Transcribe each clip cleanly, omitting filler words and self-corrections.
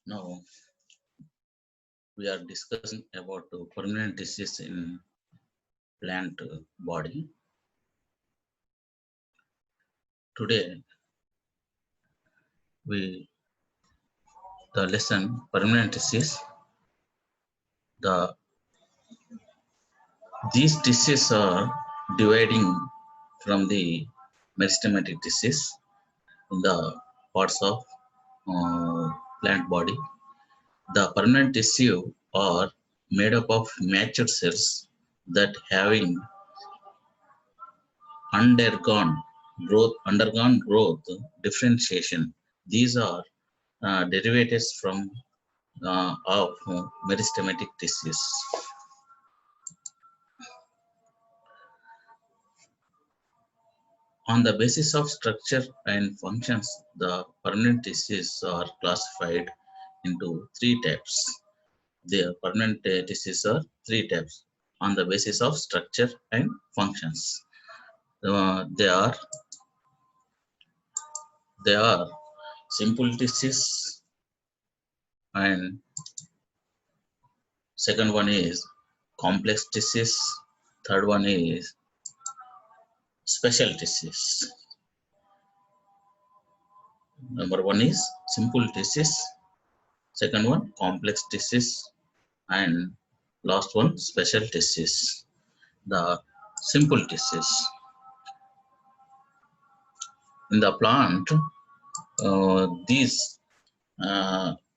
Now we are discussing about permanent disease in plant body. Today the lesson permanent disease. These diseases are dividing from the meristematic disease in the parts of plant body. The permanent tissue are made up of mature cells that having undergone growth differentiation. These are derivatives from of meristematic disease. On the basis of structure and functions, the permanent tissues are classified into three types. The permanent tissues are three types on the basis of structure and functions. They are simple tissues, and second one is complex tissues. Third one is special tissues. Number one is simple tissues, second one complex tissues, and last one special tissues. The simple tissues in the plant, these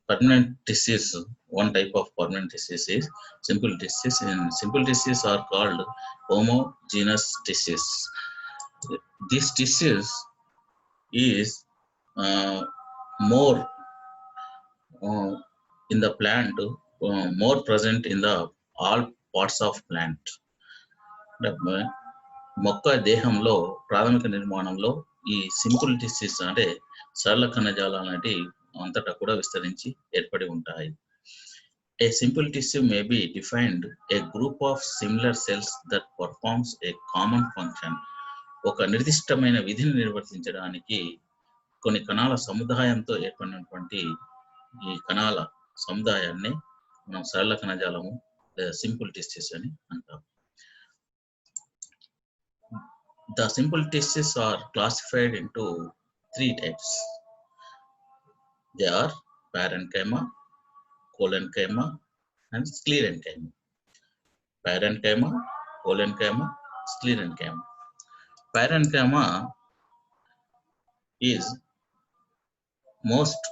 permanent tissues, one type of permanent tissues is simple tissues, and simple tissues are called homogeneous tissues. These tissues is more in the plant, more present in the all parts of plant. మొక్క దేహంలో ప్రాథమిక నిర్మాణంలో ఈ simple tissues అంటే సరళ కణజాలాలు అనేవి అంతటా కూడా విస్తరించి ఏర్పడి ఉంటాయి. A simple tissue may be defined a group of similar cells that performs a common function. ఒక నిర్దిష్టమైన విధిని నిర్వర్తించడానికి కొన్ని కణాల సముదాయంతో ఏర్పడినటువంటి ఈ కణాల సముదాయాన్ని మనం సరళ కణజాలము లేదా సింపుల్ టిష్యూస్ అని అంటాం. The simple tissues are classified into three types. They are parenchyma, chollenchyma, and sclerenchyma. Parenchyma, chollenchyma, sclerenchyma. Parenchyma is most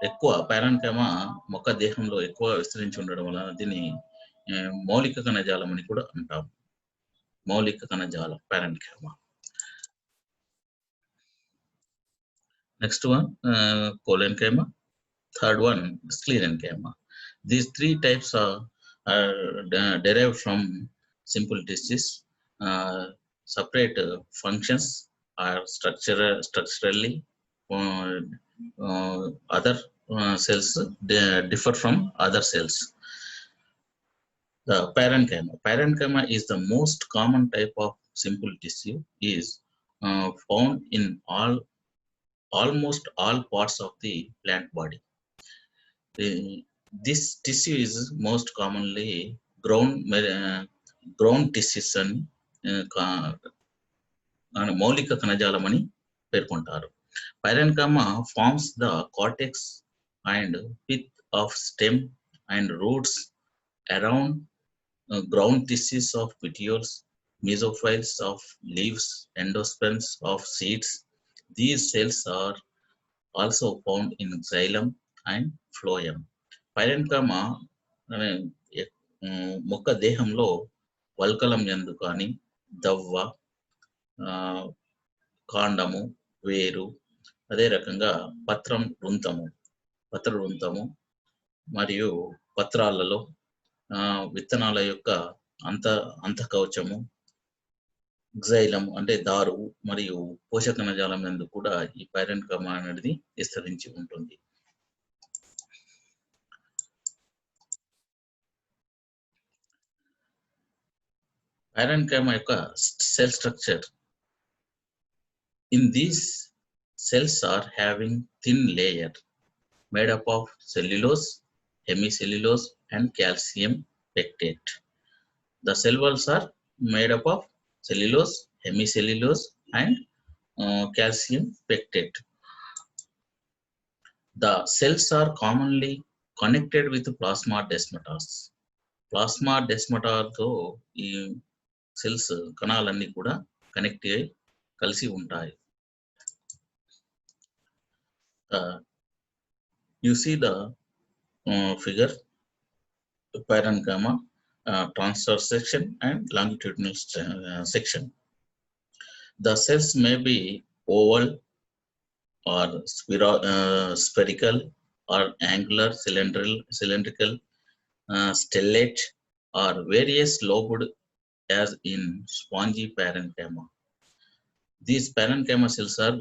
ఎక్కువ parenchyma మొక్క దేహంలో ఎక్కువ విస్తరించి ఉండడం వలన దీన్ని మౌలిక కణజాలం అని కూడా అంటాం. మౌలిక కణజాలం parenchyma. Next one chollenchyma, third one sclerenchyma. These three types are derived from simple tissues. Separate functions are structurally. Other cells differ from other cells. The parenchyma is the most common type of simple tissue. Is found in almost all parts of the plant body. This tissue is most commonly ground tissues అని మౌలిక కణజాలం అని పేర్కొంటారు. Parenchyma forms the cortex and pith of stem and roots around ground tissues of petioles, mesophiles of leaves, endosperms of seeds. These cells are also found in xylem and phloem. Parenchyma మొక్క దేహంలో వల్కలం యందు కానీ దవ్వ, కాండము, వేరు, అదే రకంగా పత్ర వృంతము మరియు పత్రాలలో విత్తనాల యొక్క అంతకవచము, xylem అంటే దారు మరియు పోషక కణజాలం యందు కూడా ఈ parenchyma అనేది విస్తరించి ఉంటుంది. Parenchyma యొక్క cell structure. In these cells are having thin layer made up of cellulose, hemicellulose, and calcium pectate. The cell walls are made up of cellulose, hemicellulose, and calcium pectate. The cells are commonly connected with plasma desmatars. Plasma డెస్మటార్తో ఈ cells కణాలన్నీ కూడా connect అయ్యి కలిసి ఉంటాయి. You see the figure, parenchyma, transverse section and longitudinal section. The cells may be oval or spherical or angular, cylindrical, stellate, or various lobed as in spongy parenchyma. These parenchyma cells are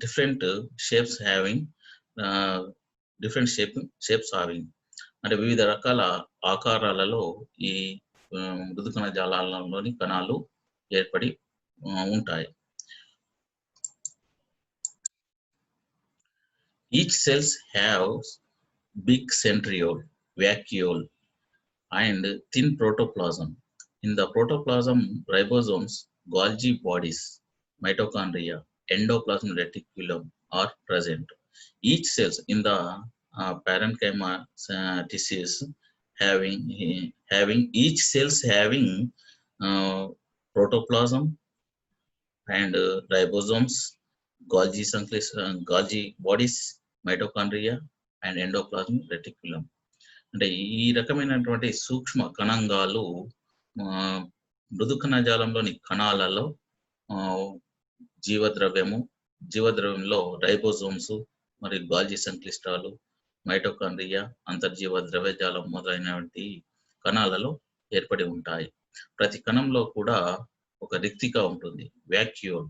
different shapes having different shapes having అంటే వివిధ రకాల ఆకారాలలో ఈ మృదు కణజాలాలలోని కణాలు ఏర్పడి ఉంటాయి. Each cells have big centriole, vacuole, and thin protoplasm. In the protoplasm, ribosomes, Golgi bodies, mitochondria, endoplasmic reticulum are present. Each cells in the parenchyma tissues having each cells having protoplasm and ribosomes, Golgi bodies, mitochondria, and endoplasmic reticulum. అంటే ఈ రకమైనటువంటి సూక్ష్మ కణాంగాలు మృదు కణజాలంలోని కణాలలో జీవద్రవ్యంలో ribosomes మరియు గాల్జీ సంక్లిష్టాలు, mitochondria, అంతర్జీవ ద్రవ్యజాలం మొదలైనటువంటి కణాలలో ఏర్పడి ఉంటాయి. ప్రతి కణంలో కూడా ఒక రిక్తిక ఉంటుంది, వ్యాక్యూల్.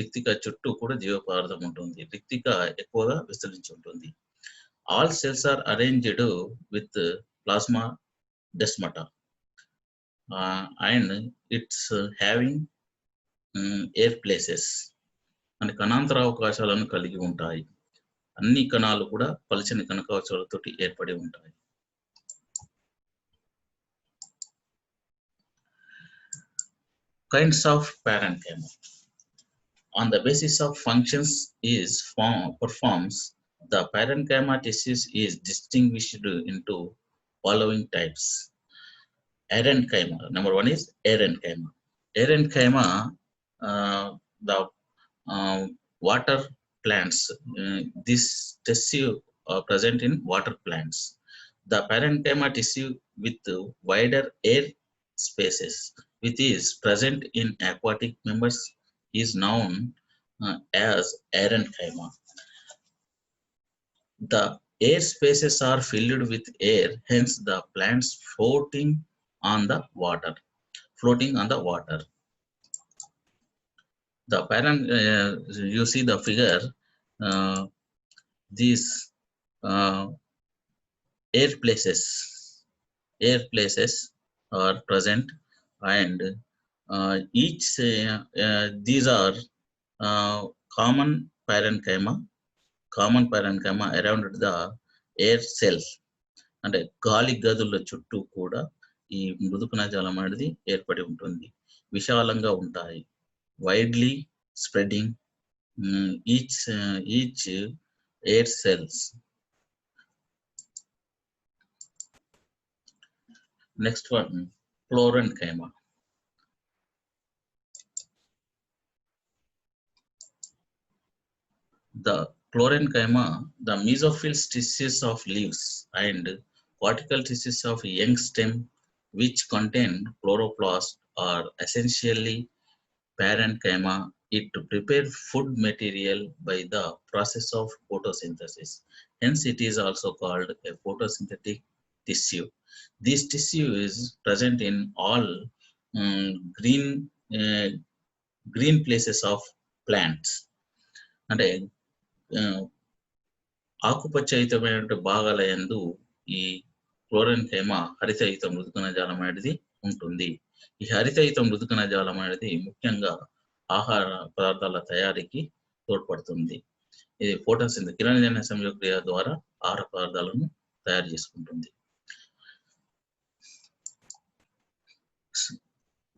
రిక్తిక చుట్టూ కూడా జీవ పదార్థం ఉంటుంది. రిక్తిక ఎక్కువగా విస్తరించి ఉంటుంది. All cells are arranged with plasma desmata and it's having air places and కణాంతర అవకాశాలను కలిగి ఉంటాయి. అన్ని కణాలు కూడా పలుచని కణకవచాలతో ఏర్పడి ఉంటాయి. Kinds of parenchyma. On the basis of functions performs, the parenchyma tissues is distinguished into following types. Parenchyma. Number one is parenchyma. Parenchyma, the water plants. This tissue are present in water plants. The parenchyma tissue with wider air spaces, which is present in aquatic members, is known as parenchyma. The air spaces are filled with air, hence the plants floating on the water. The you see the figure, these air places are present, and each these are common parenchyma around the air cells. అంటే గాలి గదుల చుట్టూ కూడా ఈ మృదు కణజాలం అనేది ఏర్పడి ఉంటుంది. విశాలంగా ఉంటాయి. Widely spreading each air cells. Next one, sclerenchyma. The sclerenchyma, the mesophyll tissues of leaves and cortical tissues of young stem which contain chloroplast are essentially parenchyma. It prepare food material by the process of photosynthesis. Hence, it is also called a photosynthetic tissue. This tissue is present in all green places of plants. అంటే ఆకుపచ్చయితమైన భాగాల యందు ఈ స్క్లెరెన్కైమా హరితయుత మృదు కణజాలం అనేది ఉంటుంది. ఈ హరితయుత మృదు కణజాలం అనేది ముఖ్యంగా ఆహార పదార్థాల తయారీకి తోడ్పడుతుంది. ఇది ఫోటోసింథసిస్ కిరణజన్య సంయోగక్రియ ద్వారా ఆహార పదార్థాలను తయారు చేసుకుంటుంది.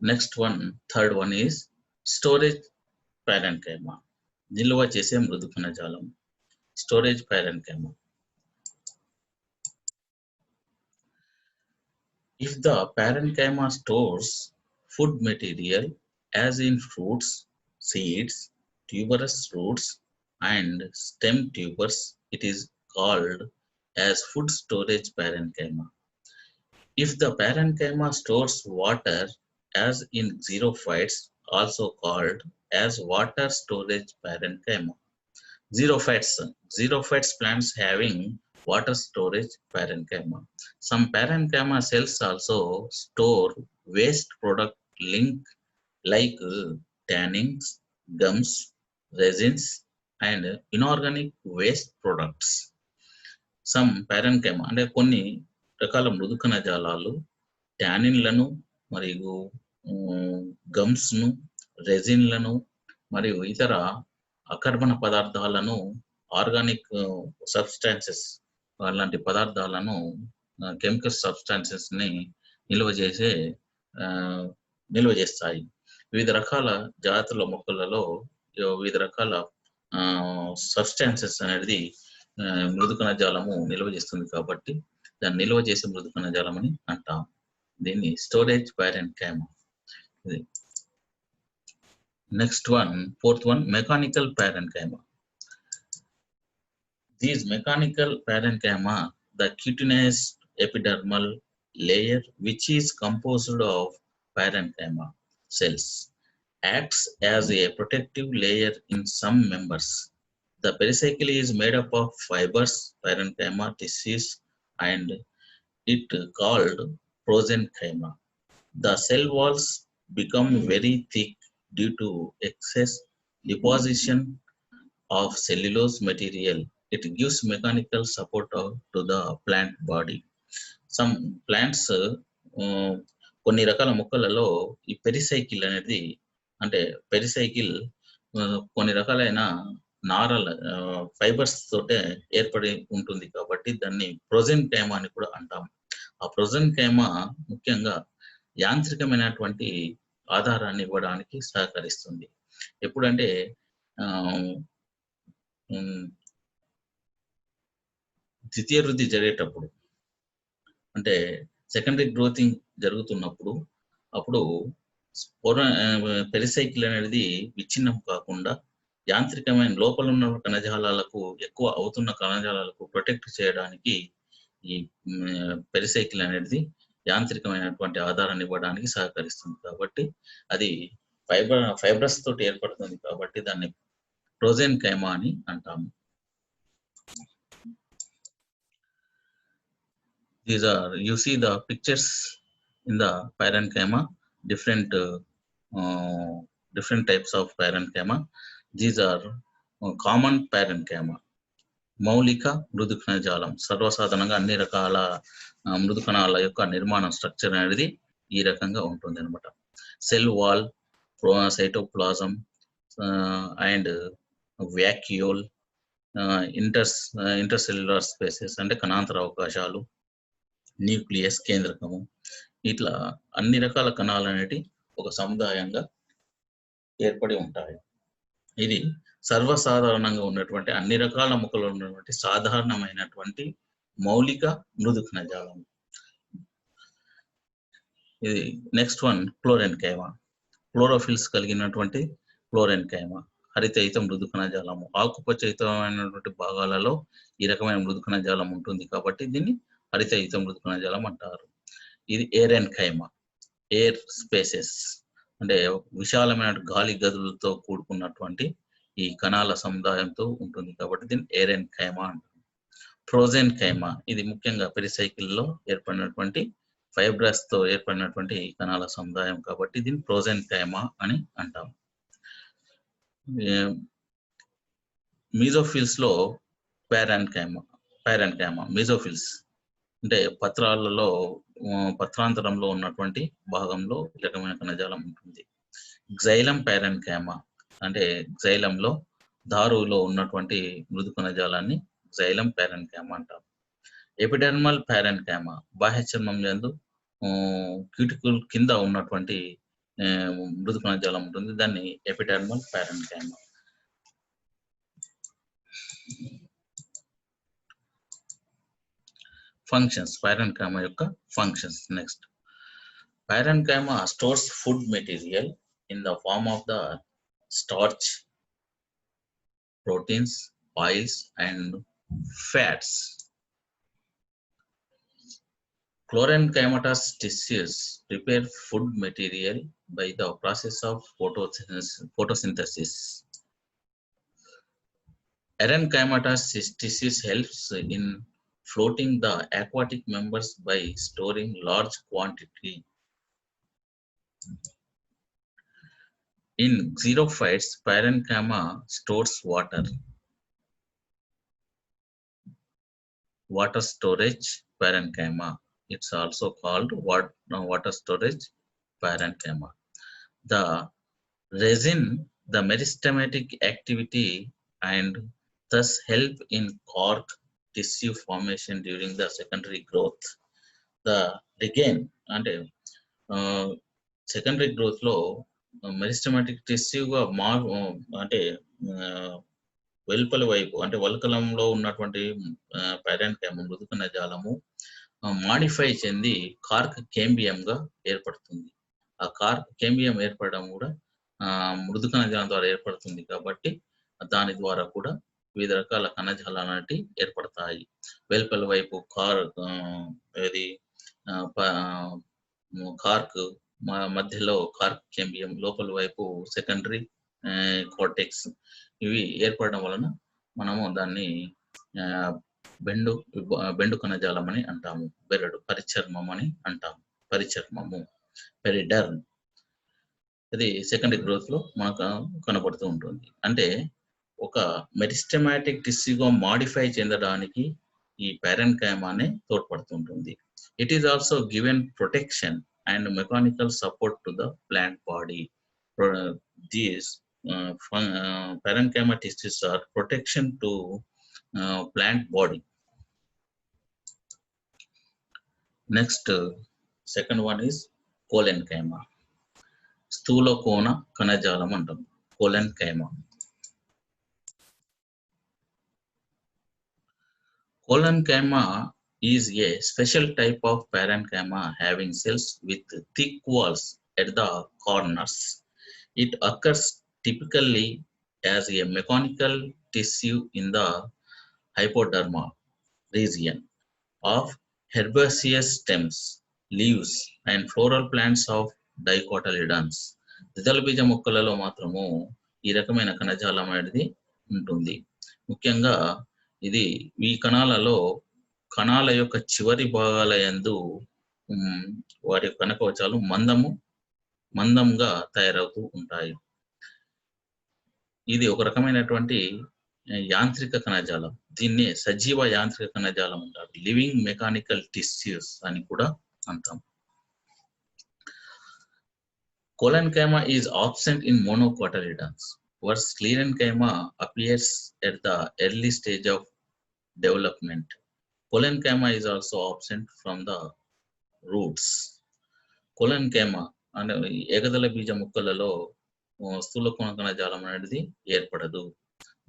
Next one, third one is storage parenchyma, నిల్వ చేసే మృదు కణజాలం. Storage parenchyma. If the parenchyma stores food material as in fruits, seeds, tuberous roots and stem tubers, it is called as food storage parenchyma. If the parenchyma stores water as in xerophytes, also called as water storage parenchyma. Xerophytes plants having water storage parenchyma. Some parenchyma cells also store waste product like tannins, gums, resins, and inorganic waste products. Some parenchyma అంటే కొన్ని రకాల మృదు కణజాలాలు టానిన్లను మరియు గమ్స్ను, రెజిన్లను మరియు ఇతర అకర్బన పదార్థాలను, organic substances అలాంటి పదార్థాలను, కెమికల్ సబ్స్టాన్సెస్ని నిల్వ చేస్తాయి. వివిధ రకాల జాతుల మొక్కలలో వివిధ రకాల సబ్స్టాన్సెస్ అనేది మృదు కణజాలము నిల్వ చేస్తుంది కాబట్టి దాన్ని నిల్వ చేసే మృదు కణజాలం అని అంటాం. దీన్ని storage parenchyma. Next one, fourth one, mechanical parenchyma. These mechanical parenchyma, the cutaneous epidermal layer which is composed of parenchyma cells, acts as a protective layer in some members. The pericycle is made up of fibers, parenchyma tissues, and it called parenchyma. The cell walls become very thick due to excess deposition of cellulose material. It gives mechanical support to the plant body. Some plants, కొన్ని రకాల మొక్కలలో ఈ pericycle అనేది, అంటే pericycle కొన్ని రకాలైన నారల fibres తోటే ఏర్పడి ఉంటుంది కాబట్టి దాన్ని parenchyma అని కూడా అంటాం. ఆ parenchyma ముఖ్యంగా యాంత్రికమైనటువంటి ఆధారాన్ని ఇవ్వడానికి సహకరిస్తుంది. ఎప్పుడంటే ద్వితీయ వృద్ధి జరిగేటప్పుడు, అంటే సెకండరీ గ్రోతింగ్ జరుగుతున్నప్పుడు, అప్పుడు పెరిసైకిల్ అనేది విచ్ఛిన్నం కాకుండా యాంత్రికమైన లోపల ఉన్న కణజాలాలకు, ఎక్కువ అవుతున్న కణజాలాలకు ప్రొటెక్ట్ చేయడానికి ఈ పెరిసైకిల్ అనేది యాంత్రికమైనటువంటి ఆధారాన్ని ఇవ్వడానికి సహకరిస్తుంది. కాబట్టి అది ఫైబ్రస్ తోటి ఏర్పడుతుంది కాబట్టి దాన్ని parenchyma అని అంటాము. These are, you see the pictures in the parenchyma, different types of parenchyma. These are common parenchyma. మౌలిక మృదు కణజాలం, సర్వసాధారణంగా అన్ని రకాల మృదు కణాల యొక్క నిర్మాణం, స్ట్రక్చర్ అనేది ఈ రకంగా ఉంటుంది అనమాట. Cell wall, cytoplasm and vacuole, intercellular spaces అంటే కణాంతర అవకాశాలు, న్యూక్లియస్ కేంద్రకము, ఇట్లా అన్ని రకాల కణాలు అనేటి ఒక సముదాయంగా ఏర్పడి ఉంటాయి. ఇది సర్వసాధారణంగా ఉన్నటువంటి అన్ని రకాల మొక్కలు ఉన్నటువంటి సాధారణమైనటువంటి మౌలిక మృదు కణజాలం. ఇది నెక్స్ట్ వన్, క్లోరెన్కైమా. క్లోరోఫిల్స్ కలిగినటువంటి క్లోరెన్కైమా హరితయుత మృదు కణజాలము. ఆకుపచ్చయుతమైనటువంటి భాగాలలో ఈ రకమైన మృదు కణజాలం ఉంటుంది కాబట్టి దీన్ని హరితయుత మృదు కణజాలం అంటారు. ఇది ఏరెన్కైమా, ఎయిర్ స్పేసెస్ అంటే విశాలమైన గాలి గదులతో కూడుకున్నటువంటి ఈ కణాల సముదాయంతో ఉంటుంది కాబట్టి దీన్ని ఏరెన్కైమా అంటారు. ప్రోజెన్కైమా, ఇది ముఖ్యంగా పెరిసైకిల్లో ఏర్పడినటువంటి ఫైబ్రస్ తో ఏర్పడినటువంటి కణాల సముదాయం కాబట్టి దీన్ని ప్రోజెన్కైమా అని అంటాం. మీజోఫిల్స్ లో పారెన్కైమా, మీజోఫిల్స్ అంటే పత్రాంతరంలో ఉన్నటువంటి భాగంలో ఈ రకమైన కణజాలం ఉంటుంది. జైలం పారెన్కైమా అంటే జైలంలో దారులో ఉన్నటువంటి మృదు కణజాలాన్ని జైలం parenchyma అంటాం. ఎపిడెర్మల్ parenchyma బాహ్య చర్మం యందు క్యూటికల్ కింద ఉన్నటువంటి మృదు కణజాలం ఉంటుంది. దాన్ని ఎపిడెర్మల్ parenchyma. ఫంక్షన్స్ parenchyma యొక్క functions. Next, parenchyma stores food material in the form of the starch, proteins, oils and fats. Chollenchymatous tissues prepare food material by the process of photosynthesis. Parenchymatous tissues helps in floating the aquatic members by storing large quantity. In xerophytes, parenchyma stores water. Water storage parenchyma. It's also called water storage parenchyma. The resin, the meristematic activity and thus help in cork tissue formation during the secondary growth. The again అంటే secondary growth లో meristematic టిష్యూగా అంటే వెలుపల వైపు అంటే వల్కలంలో ఉన్నటువంటి parenchyma మృదు కణజాలము modify చెంది cork cambium గా ఏర్పడుతుంది. ఆ కార్క్ కేంబియం ఏర్పడడం కూడా మృదు కణజాలం ద్వారా ఏర్పడుతుంది కాబట్టి దాని ద్వారా కూడా వివిధ రకాల కణజాలాలు అనేవి ఏర్పడతాయి. వెలుపల వైపు కార్క్ మధ్యలో కార్క్ కేంబియం, లోపల వైపు సెకండరీ కార్టెక్స్, ఇవి ఏర్పడడం వలన మనము దాన్ని బెండు కణజాలం అని అంటాము. బెరడు పరిచర్మం అని అంటాము. పరిచర్మము పెరిడర్మ్, ఇది సెకండరీ గ్రోత్ లో మనకు కనబడుతూ ఉంటుంది. అంటే ఒక మెరిస్టమాటిక్ టిష్యూగా మాడిఫై చెందడానికి ఈ parenchyma అనే తోడ్పడుతుంటుంది. It is also given protection and mechanical support to the plant body. These parenchyma tissues are protection to plant body. Next, second one is chollenchyma. స్థూల కోణ కణజాలం అంటాం chollenchyma. Chollenchyma is a special type of parenchyma having cells with thick walls at the corners. It occurs typically as a mechanical tissue in the hypoderma region of herbaceous stems, leaves and floral plants of dicotyledons. ద్విదళ బీజ మొక్కలలో మాత్రము ఈ రకమైన కణజాలం అనేది ఉంటుంది. ముఖ్యంగా ఇది ఈ కణాల యొక్క చివరి భాగాల యందు వాటి కణకవచాలు మందంగా తయారవుతూ ఉంటాయి. ఇది ఒక రకమైనటువంటి యాంత్రిక కణజాలం. దీన్ని సజీవ యాంత్రిక కణజాలం అంటారు. లివింగ్ మెకానికల్ టిష్యూస్ అని కూడా అంటాం. Chollenchyma is absent in monocotyledons, where sclerenchyma appears at the early stage of development. Chollenchyma is also absent from the roots. Chollenchyma అంటే ఏకదళ బీజ మొక్కలలో స్థూల కోణ కణజాలం అనేది ఏర్పడదు.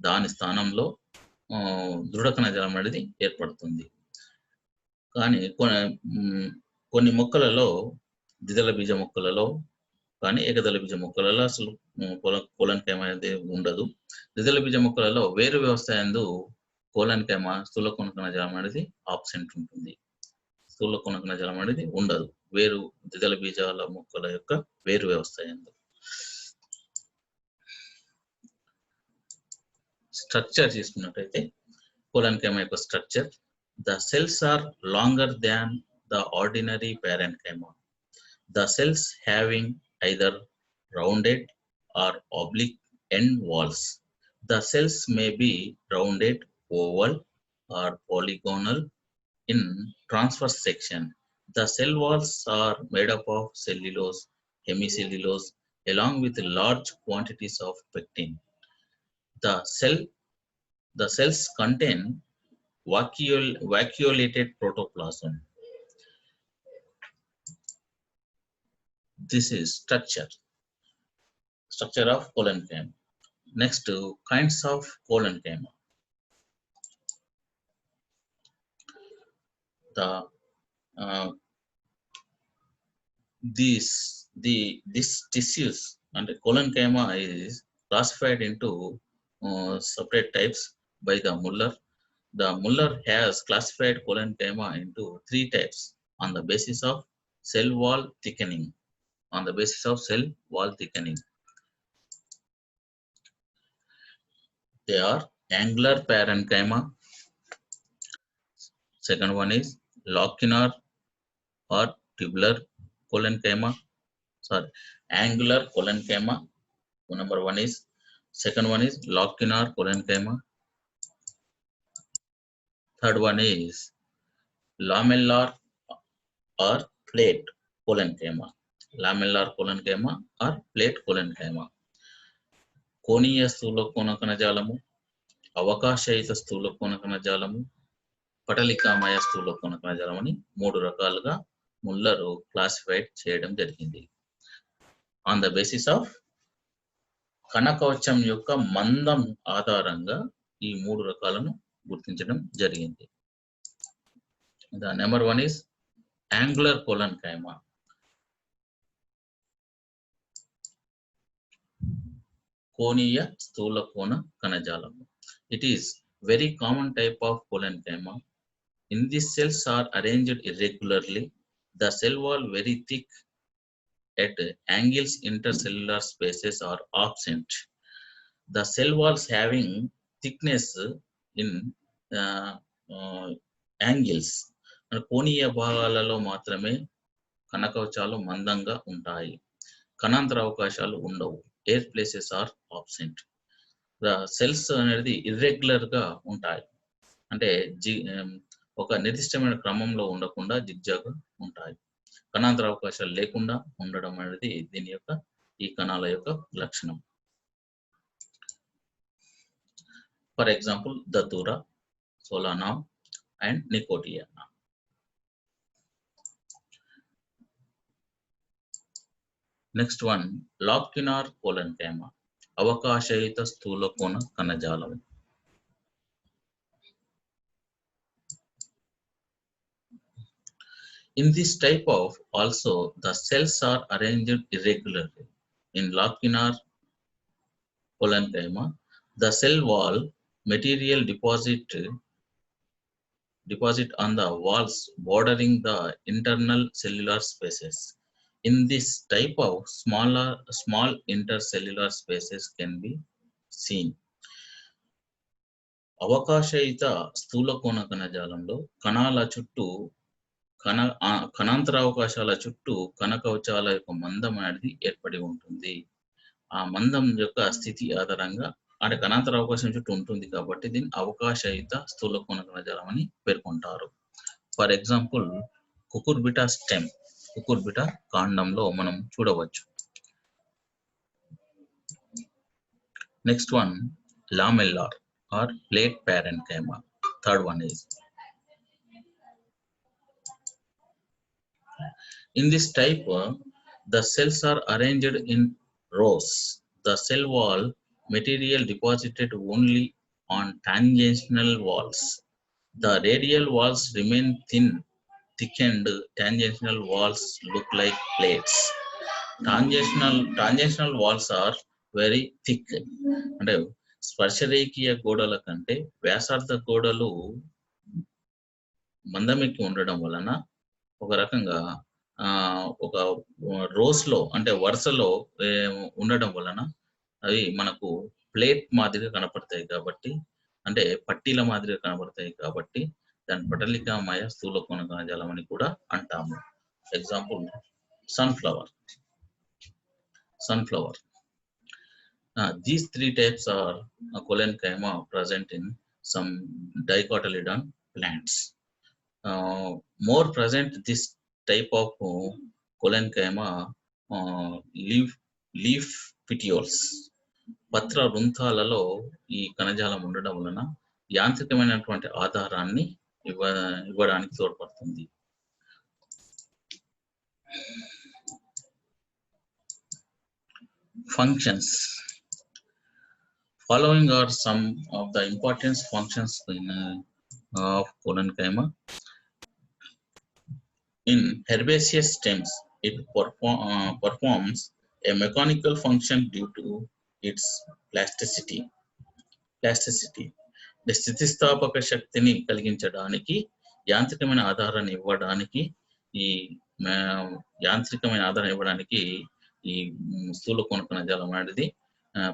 దాని స్థానంలో దృఢ కణజాలం అనేది ఏర్పడుతుంది. కానీ కొన్ని మొక్కలలో, ద్విదళ బీజ మొక్కలలో కానీ ఏకదళ బీజ మొక్కలలో అసలు chollenchyma అనేది ఉండదు. ద్విదళ బీజ మొక్కలలో వేరు వ్యవస్థ యందు chollenchyma స్థూల కోణ కణజాలం అనేది ఆబ్సెంట్ ఉంటుంది. స్థూల కోణ కణజాలం అనేది ఉండదు ద్విదళ బీజాల మొక్కల యొక్క వేరు వ్యవస్థ యందు. స్ట్రక్చర్ తీసుకున్నట్టయితే chollenchyma యొక్క structure, the cells are longer than the ordinary parenchyma. The cells having either rounded or oblique end walls. The cells may be rounded, oval or polygonal in transverse section. The cell walls are made up of cellulose, hemicellulose along with large quantities of pectin. The cells contain vacuolated protoplasm. This is structure of chollenchyma. Next, kinds of chollenchyma. The this tissues and chollenchyma is classified into separate types by the Muller. The Muller has classified chollenchyma into 3 types on the basis of cell wall thickening. On the basis of cell wall thickening, they are angular parenchyma. Second one is lacunar or tubular chollenchyma. Sorry, angular chollenchyma. Number one is. Second one is lacunar chollenchyma. Third one is lamellar or plate chollenchyma. Lamellar chollenchyma or plate chollenchyma. కోణీయ స్థూల కోణ కణజాలము, అవకాశయుత స్థూల కోణ కణజాలము, పటలికామయ స్థూల కోణ కణజాలం అని 3 రకాలుగా ముల్లరు క్లాసిఫైడ్ చేయడం జరిగింది. ఆన్ ద బేసిస్ ఆఫ్ కణకవచం యొక్క మందం ఆధారంగా ఈ 3 రకాలను గుర్తించడం జరిగింది. The number one is angular chollenchyma. కోణీయ స్థూల కోణ కణజాలము. It is very common type of chollenchyma. In these cells are arranged irregularly. The cell wall very thick at angles intercellular spaces are absent. The cell walls having thickness in angles. కోణీయ భాగాలలో మాత్రమే కణకవచాలు మందంగా ఉంటాయి. కణాంతర అవకాశాలు ఉండవు. Air places are absent. The cells అనేది irregular గా ఉంటాయి. అంటే ఒక నిర్దిష్టమైన క్రమంలో ఉండకుండా జిగ్జాగ్ ఉంటాయి. కణాంతర అవకాశాలు లేకుండా ఉండడం అనేది దీని యొక్క ఈ కణాల యొక్క లక్షణం. For example Datura, Solanum and Nicotiana. Next one lacunar chollenchyma, అవకాశయుత స్థూల కోణ కణజాలం. In this type of also the cells are arranged irregularly. In lacunar chollenchyma, the cell wall material deposit on the walls bordering the internal cellular spaces. In this type of small intercellular spaces can be seen. అవకాశయుత స్థూల కోణ కణజాలంలో కణాల చుట్టూ కణాంతర అవకాశాల చుట్టూ కణకవచాల యొక్క మందం అనేది ఏర్పడి ఉంటుంది. ఆ మందం యొక్క స్థితి ఆధారంగా అంటే కణాంతర అవకాశం చుట్టూ ఉంటుంది కాబట్టి దీన్ని అవకాశయుత స్థూల కోణ కణజాలం అని పేర్కొంటారు. For example cucurbita stem, cucurbita కాండంలో మనం చూడవచ్చు. Next one lamellar or plate parenchyma. Third one is in this type the cells are arranged in rows. The cell wall material deposited only on tangential walls. The radial walls remain thin. Thickened tangential walls look like plates. Tangential walls are very thick. అంటే స్పర్శరేఖీయ గోడల కంటే వ్యాసార్థ గోడలు మందమెక్కి ఉండడం వలన ఒక రకంగా ఒక rose లో అంటే వరుసలో ఉండడం వలన అవి మనకు ప్లేట్ మాదిరిగా కనపడతాయి కాబట్టి అంటే పట్టీల మాదిరిగా కనపడతాయి కాబట్టి దాని పటలికామయ స్థూల కోణ కణజాలం అని కూడా అంటాము. Example sunflower. These 3 types are chollenchyma present in some dicotyledon plants. More present this type of chollenchyma leaf petioles. పత్ర వృంతాలలో ఈ కణజాలం ఉండడం వలన యాంత్రికమైనటువంటి ఆధారాన్ని ఇవ్వడానికి తోడ్పడుతుంది. Functions. Following are some of the important functions of chollenchyma. In herbaceous stems, it performs a mechanical function due to its plasticity. స్థితిస్థాపక శక్తిని కలిగించడానికి, యాంత్రికమైన ఆధారాన్ని ఇవ్వడానికి, ఈ యాంత్రికమైన ఆధారం ఇవ్వడానికి ఈ స్థూల కోణ కణజాలం అనేది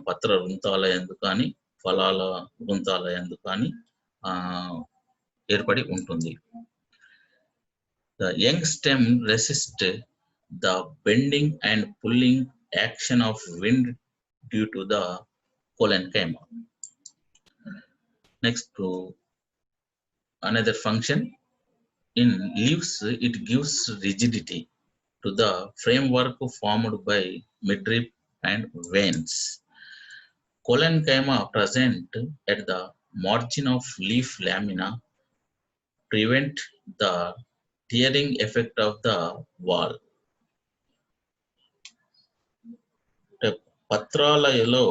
పత్ర వృంతాల యందు కానీ ఫలాల వృంతాల యందు కానీ ఏర్పడి ఉంటుంది. The young stem resists the bending and pulling action of wind due to the chollenchyma. Next to another function, in leaves it gives rigidity to the framework formed by midrib and veins. Chollenchyma present at the margin of leaf lamina prevent the tearing effect of the wall. పత్రాలలో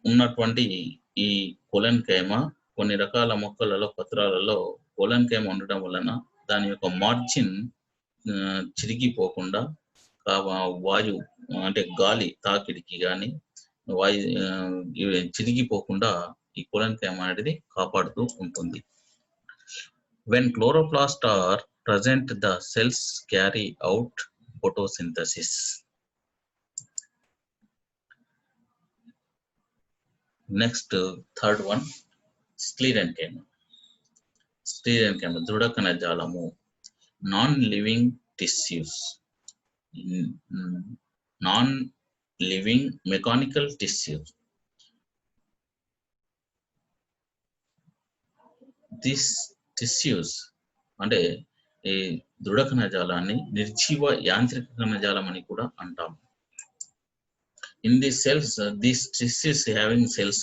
ఉన్నటువంటి ఈ chollenchyma కొన్ని రకాల మొక్కలలో పత్రాలలో chollenchyma ఉండడం వలన దాని యొక్క margin చిరిగిపోకుండా వాయు అంటే గాలి తాకిడికి కానీ చిరిగిపోకుండా ఈ chollenchyma అనేది కాపాడుతూ ఉంటుంది. When chloroplasts are present, the cells carry out photosynthesis. Next, third one, sclerenchyma. Sclerenchyma, దృఢ కణజాలము, non-living tissues, non-living mechanical tissues. These tissues అంటే ఈ దృఢ కణజాలాన్ని నిర్జీవ యాంత్రిక కణజాలం అని కూడా అంటాం. In these cells, these tissues having cells,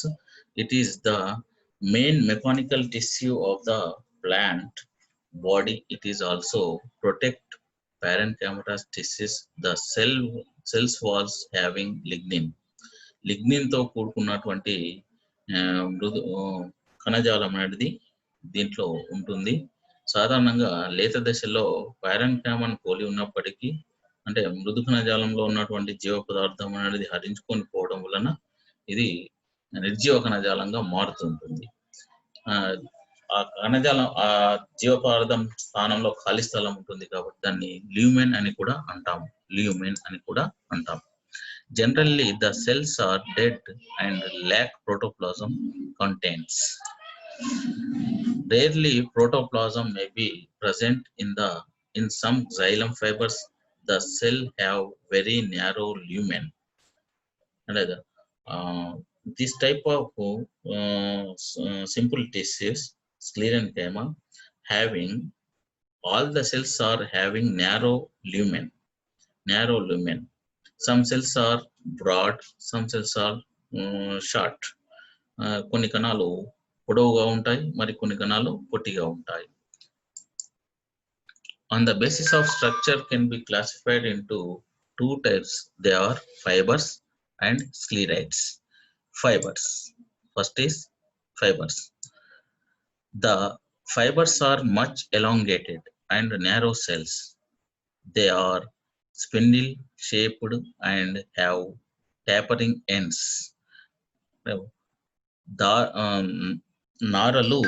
it is the main mechanical tissue of the plant body. It is also protect parenchymatous tissues, the cells walls having lignin. Lignin తో కూడుకున్నటువంటి కణజాలం అనేది దీంట్లో ఉంటుంది. సాధారణంగా లేత దశలో పారెన్కైమాను పోలి ఉన్నప్పటికీ అంటే మృదు కణజాలంలో ఉన్నటువంటి జీవ పదార్థం అనేది హరించుకొని పోవడం వలన ఇది నిర్జీవ కణజాలంగా మారుతుంటుంది. ఆ కణజాలం ఆ జీవ పదార్థం స్థానంలో ఖాళీ స్థలం ఉంటుంది కాబట్టి దాన్ని ల్యూమెన్ అని కూడా అంటాం. Generally, the cells are dead and lack protoplasm contents. Rarely, protoplasm may be present in some xylem fibers. The cell have very narrow lumen. This type of simple tissues, sclerenchyma, having all the cells are having narrow lumen. Some cells are broad, some cells are short. కొన్ని కణాలు పొడవుగా ఉంటాయి, మరి కొన్ని కణాలు పొట్టిగా ఉంటాయి. On the basis of structure can be classified into two types. They are fibers and sclerites. Fibers. First is fibers. The fibers are much elongated and narrow cells. They are spindle shaped and have tapering ends. నారలు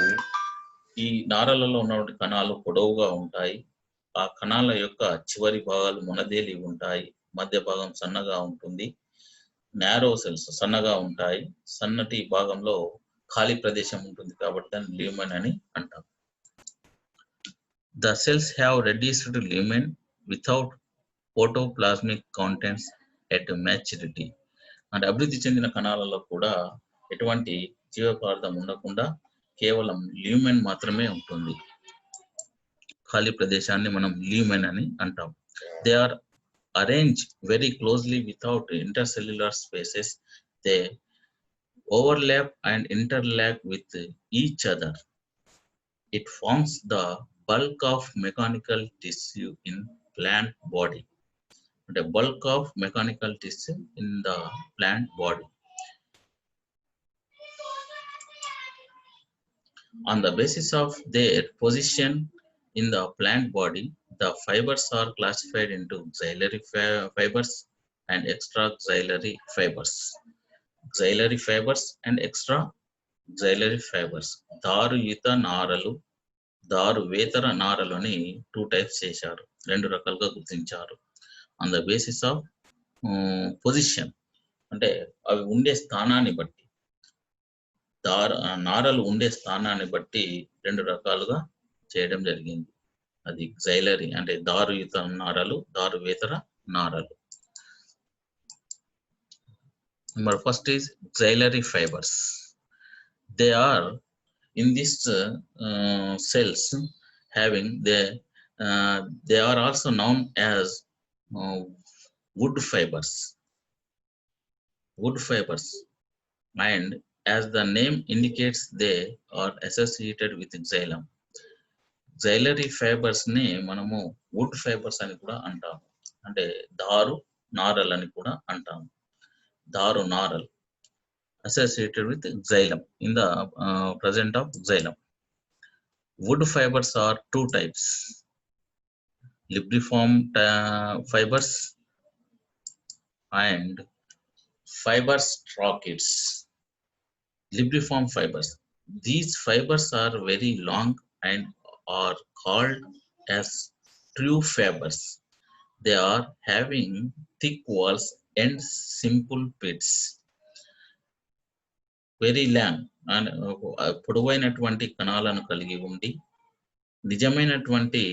ఈ నారలలో ఉన్నటువంటి కణాలు పొడవుగా ఉంటాయి. ఆ కణాల యొక్క చివరి భాగాలు మునదేలి ఉంటాయి. మధ్య భాగం సన్నగా ఉంటుంది. నారో సెల్స్ సన్నగా ఉంటాయి. సన్నటి భాగంలో ఖాళీ ప్రదేశం ఉంటుంది కాబట్టి దాన్ని ల్యూమెన్ అని అంటాం. The cells have reduced lumen without photoplasmic contents at maturity. అంటే అభివృద్ధి చెందిన కణాలలో కూడా ఎటువంటి జీవ పదార్థం ఉండకుండా కేవలం ల్యూమెన్ మాత్రమే ఉంటుంది. ఖాళీ ప్రదేశాన్ని మనం ల్యూమెన్ అని అంటాం. They are arranged very closely without intercellular spaces. They overlap and interlap with each other. It forms the bulk of mechanical tissue in plant body. The bulk of mechanical tissue in the plant body. On the basis of their position in the plant body, the fibers are classified into xylary fibers and extraxylary fibers. Xylary fibers and extraxylary fibers. దారుయుత నారలు, దారువేతర నారలని 2 types చేశారు. 2 రకాలుగా గుర్తించారు. On the basis of position, అంటే అవి ఉండే స్థానాన్ని బట్టి, నారలు ఉండే స్థానాన్ని బట్టి 2 రకాలుగా చేయడం జరిగింది. అది xylary అంటే దారుయుత నారలు, దారువేతర నారలు. Number first is xylary fibers. They are in these cells having they are also known as wood fibers. Wood fibers, and as the name indicates, they are associated with xylem. Xylary fibers ని మనము wood fibers అని కూడా అంటాము. అంటే దారు నారలు అని కూడా అంటాము. దారు నారలు associated with xylem in the present of xylem. Wood fibers are 2 types: libriform fibers and fibers trocketes. Libriform fibers. These fibers are very long and are called as true fibers. They are having thick walls and simple pits. Very long and పొడవైనటువంటి కణాలను కలిగి ఉండి నిజమైనటువంటి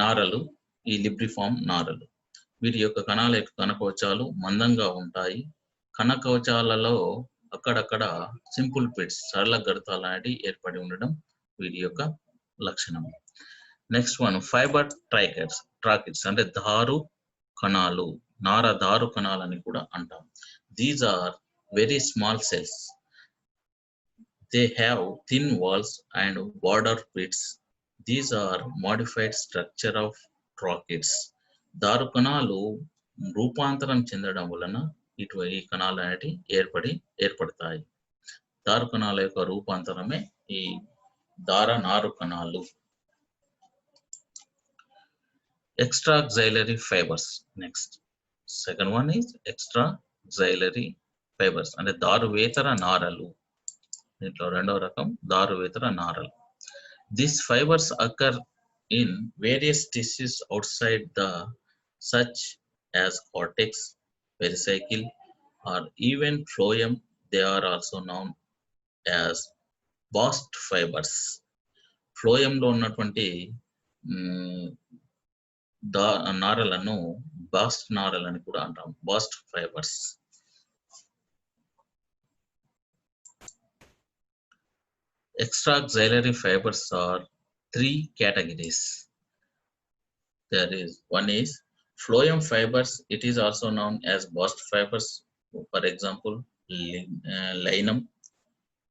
నారలు ఈ లిబ్రిఫామ్ నారలు. వీటి యొక్క కణాల యొక్క కణకవచాలు మందంగా ఉంటాయి. కణకవచాలలో అక్కడక్కడ సింపుల్ పిట్స్, సరళ గర్తాలు అనేవి ఏర్పడి ఉండడం వీటి యొక్క లక్షణం. నెక్స్ట్ వన్ ఫైబర్ ట్రాకెట్స్ అంటే దారు కణాలు, నార దారు కణాలని కూడా అంటాం. These are very small cells. They have thin walls and border pits. These are modified structure of trocketes. దారు కణాలు రూపాంతరం చెందడం వలన ఈ కణాలు అనేవి ఏర్పడతాయి. దారు కణాల యొక్క రూపాంతరమే ఈ దార నారు కణాలు. Extraxylary fibers. Next, second one is extraxylary fibers అంటే దారువేతర నారలు. దీంట్లో రెండవ రకం దారువేతర నారలు. These fibers occur in various tissues outside the such as cortex, pericycle, or even phloem. They are also known as bast fibers. Phloem లో ఉన్నటువంటి నారలను bast నారలని కూడా అంటాం. Bast fibres. Extraxylary fibers are 3 categories. There is one is phloem fibers. It is also known as bast fibers. For example, linum,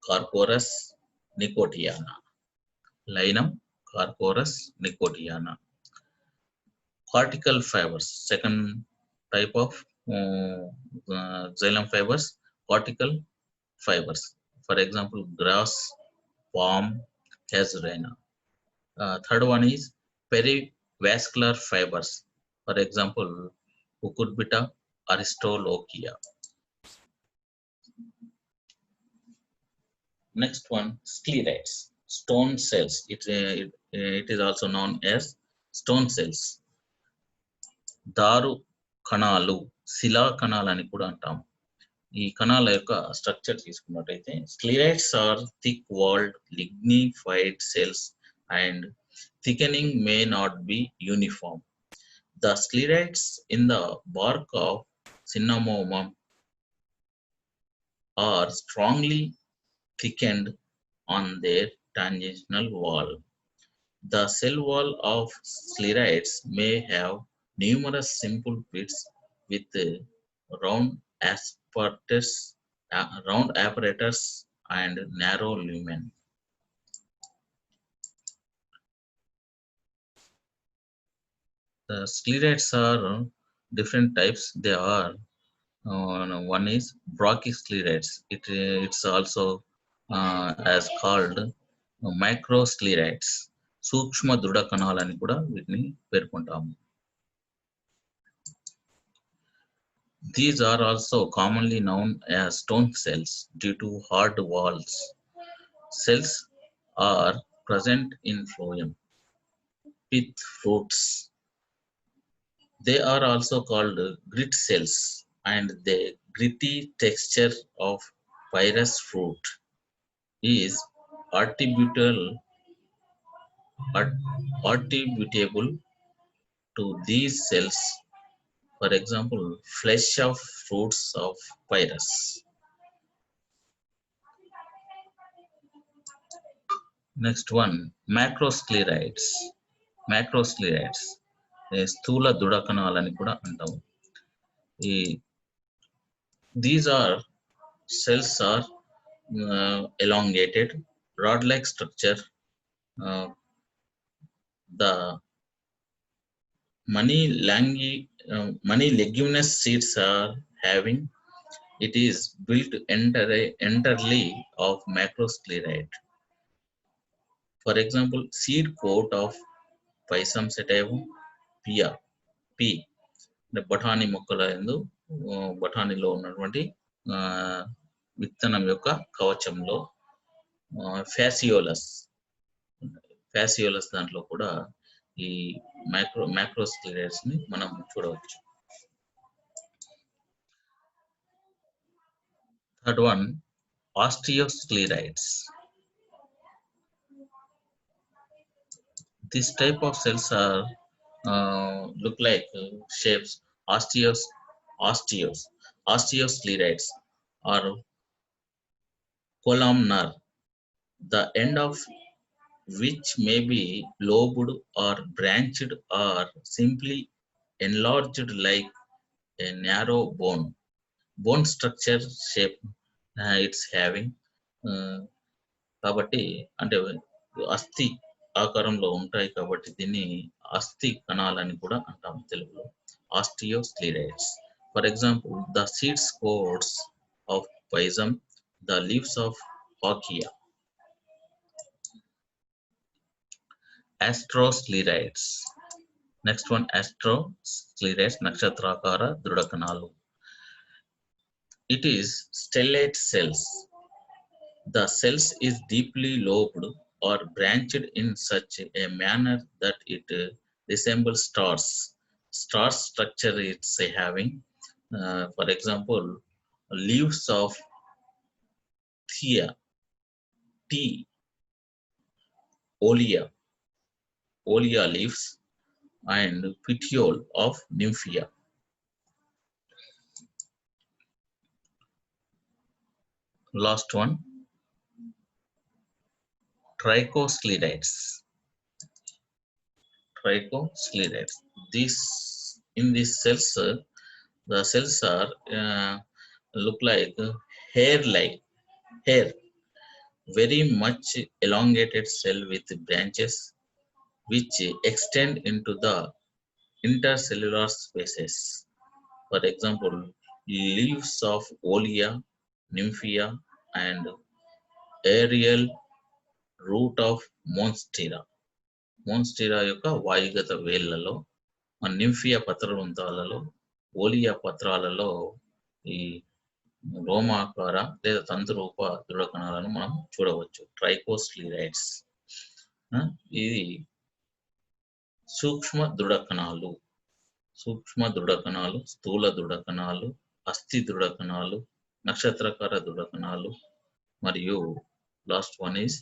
carporus, nicotiana. Linum, carporus, nicotiana. Cortical fibers, second type of xylem fibers, cortical fibers. For example, grass, palm, casuarina. Third one is perivascular fibers. For example, cucurbita, aristolochia. Next one, sclerites, stone cells. It is also known as stone cells. దారు కణాలు, శిలా కణాలని కూడా అంటాం. ఈ కణాల యొక్క structure తీసుకున్నట్టయితే sclerites are thick walled lignified cells and thickening may not be uniform. The sclerites in the bark of cinnamomum are strongly thickened on their tangential wall. The cell wall of sclerites may have numerous simple pits with round asperatus round apparatus and narrow lumen. The sclerites are different types. They are one is brachysclerites. It's also as called microsclerites. సూక్ష్మ దృఢ కణాలని కూడా వీటిని పేర్కొంటాము. These are also commonly known as stone cells due to hard walls. Cells are present in phloem, pith, fruits. They are also called grit cells, and the gritty texture of pyrus fruit is attributable attributable to these cells. For example, flesh of fruits of pyrus. Next one, macrosclerites. Macrosclerites స్థూల దుడకణాలని కూడా అంటాము. These are cells are elongated, rod-like structure. The many leguminous seeds are having. It is built entirely of macrosclerite. For example, seed coat of Pisum sativum, pia, p, బఠానీ మొక్కల యందు బఠానీలో ఉన్నటువంటి విత్తనం యొక్క కవచంలో ఫ్యాసియోలస్ దాంట్లో కూడా ఈ మ్యాక్రోస్క్లెరైట్స్ ని మనం చూడవచ్చు. Third one, osteosclerites. This type of cells are look like shapes. Osteosclerites are columnar, the end of which may be lobed or branched or simply enlarged like a narrow bone structure shape it's having. కాబట్టి అంటే అస్థి ఆకారంలో ఉంటాయి కాబట్టి దీన్ని అస్థి కణాలని కూడా అంటాం తెలుగులో, osteosclerites. For example, the seeds coats of Pisum, the leaves of Hakea. Astrosclerites. Next one, astrosclerites, నక్షత్రాకార దృఢ కణాలు. It is stellate cells. The cells is deeply lobed or branched in such a manner that it resembles stars. Star structure it's having. For example, leaves of tea, olea leaves, and petiole of nymphea. Last one, trichosclerites. In these cells, the cells are look like hair, very much elongated cell with branches which extend into the intercellular spaces. For example, leaves of olea, nymphea, and aerial root of monstera. మోన్స్టెరా యొక్క వాయుగత వేళ్లలో, నింఫియా పత్రవృంతాలలో, ఓలియా పత్రాలలో ఈ రోమాకార లేదా తంతురూప దృఢ కణాలను మనం చూడవచ్చు. ట్రైకోస్క్లెరైట్స్ ఇది సూక్ష్మ దృఢ కణాలు, స్థూల దృఢ కణాలు, అస్థి దృఢ కణాలు, నక్షత్రాకార దృఢ కణాలు, మరియు లాస్ట్ వన్ ఈజ్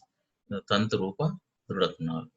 తంతురూప దృఢ కణాలు.